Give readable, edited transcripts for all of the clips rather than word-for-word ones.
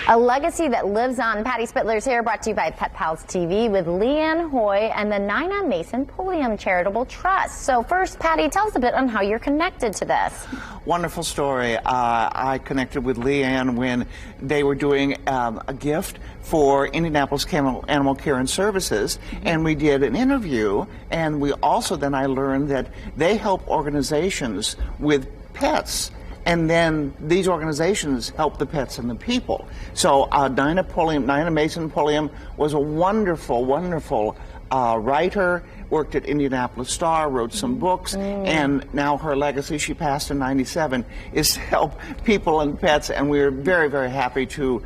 A legacy that lives on. Patty Spitler's here, brought to you by Pet Pals TV with Leanne Hoy and the Nina Mason Pulliam Charitable Trust. So first, Patty, tell us a bit on how you're connected to this. Wonderful story. I connected with Leanne when they were doing a gift for Indianapolis Animal Care and Services, and we did an interview, and we also then I learned that they help organizations with pets. And then these organizations help the pets and the people. So Nina Mason Pulliam was a wonderful, wonderful writer, worked at Indianapolis Star, wrote some books, and now her legacy, she passed in '97, is to help people and pets, and we're very, very happy to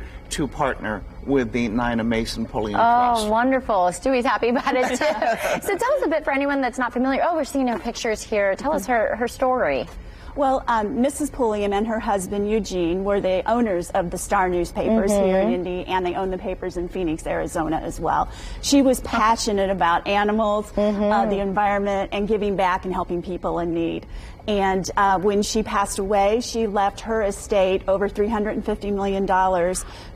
partner with the Nina Mason Pulliam Trust. Oh, wonderful. Stewie's happy about it, too. So tell us a bit for anyone that's not familiar. Oh, we're seeing her pictures here. Tell us her story. Well, Mrs. Pulliam and her husband, Eugene, were the owners of the Star newspapers here in Indy, and they own the papers in Phoenix, Arizona as well. She was passionate about animals, the environment, and giving back and helping people in need. And when she passed away, she left her estate over $350 million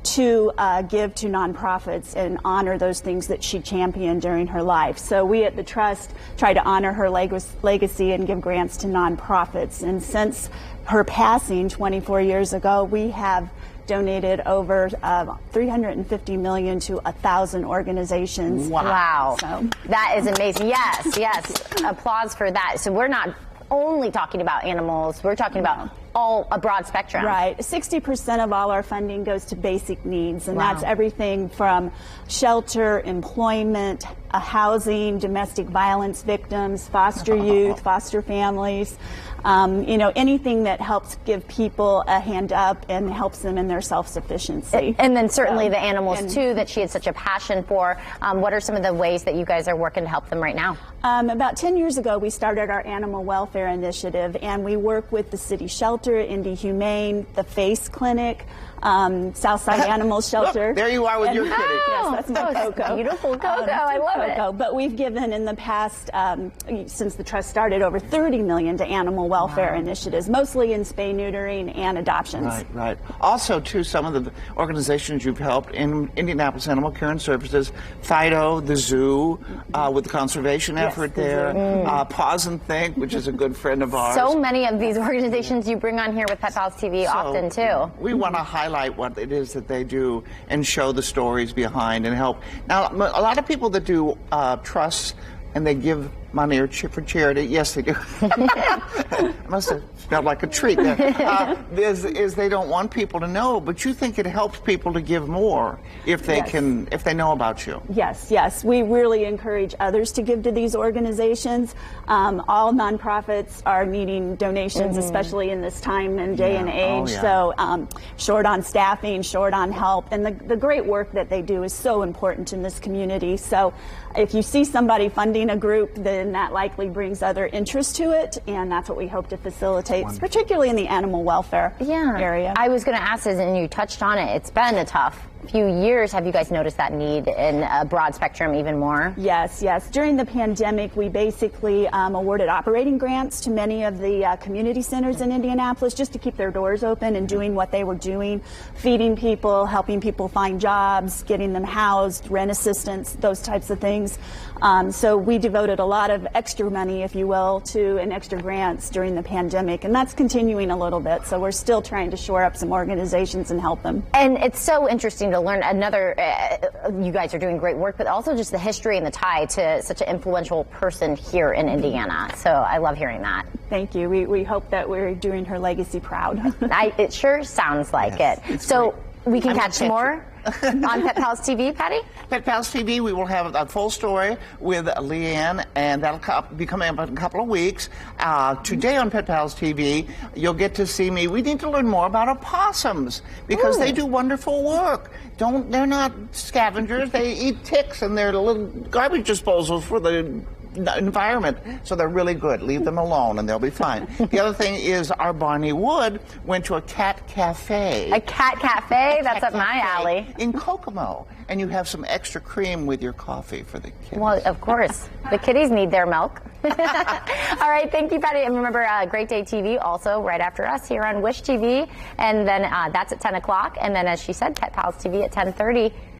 to give to nonprofits and honor those things that she championed during her life. So we at the Trust try to honor her legacy and give grants to nonprofits. And since her passing 24 years ago, we have donated over $350 million to 1,000 organizations. Wow. So. That is amazing. Yes, yes. Applause for that. So we're not only talking about animals, we're talking about a broad spectrum. Right. 60% of all our funding goes to basic needs, and that's everything from shelter, employment, housing, domestic violence victims, foster youth, foster families, you know, anything that helps give people a hand up and helps them in their self-sufficiency. And then certainly the animals, too, that she had such a passion for. What are some of the ways that you guys are working to help them right now? About 10 years ago, we started our animal welfare initiative, and we work with the City Shelter, Indy Humane, the Face Clinic, Southside Animal Shelter. Look, there you are with your kitty. Yes, that's my Coco. Beautiful Coco. I love it. But we've given in the past, since the Trust started, over $30 million to animal welfare initiatives, mostly in spay, neutering, and adoptions. Right, right. Also, too, some of the organizations you've helped in Indianapolis Animal Care and Services, Fido, the zoo, with the conservation effort there, Pause and Think, which is a good friend of ours. So many of these organizations you bring on here with Pet Pals TV often, too. We want to highlight what it is that they do and show the stories behind and help. Now, a lot of people that do trusts and they give money or for charity, yes, they do. Must have smelled like a treat there. Is they don't want people to know, but you think it helps people to give more if they if they know about you. Yes, yes. We really encourage others to give to these organizations. All nonprofits are needing donations, especially in this time and day and age. So short on staffing, short on help, and the great work that they do is so important in this community. So if you see somebody funding a group, then that likely brings other interest to it, and that's what we hope to facilitate, particularly in the animal welfare area. I was going to ask this, and you touched on it. It's been a tough few years. Have you guys noticed that need in a broad spectrum even more? Yes, yes. During the pandemic, we basically awarded operating grants to many of the community centers in Indianapolis just to keep their doors open and doing what they were doing, feeding people, helping people find jobs, getting them housed, rent assistance, those types of things. So we devoted a lot of extra money, if you will, and extra grants during the pandemic, and that's continuing a little bit. So we're still trying to shore up some organizations and help them. And it's so interesting to learn you guys are doing great work, but also just the history and the tie to such an influential person here in Indiana. So I love hearing that. Thank you. We hope that we're doing her legacy proud. It sure sounds like it. So we can catch more on Pet Pals TV, Patty? Pet Pals TV, we will have a full story with Leanne, and that'll be coming up in a couple of weeks. Today on Pet Pals TV, you'll get to see me. We need to learn more about opossums because they do wonderful work. They're not scavengers. They eat ticks, and they're little garbage disposals for the environment, so they're really good. Leave them alone and they'll be fine. The other thing is our Barney Wood went to a cat cafe. A cat cafe? That's up my alley. In Kokomo. And you have some extra cream with your coffee for the kids. Well, of course. The kitties need their milk. All right, thank you, Patty. And remember, Great Day TV also right after us here on Wish TV. And then that's at 10 o'clock. And then, as she said, Pet Pals TV at 10:30.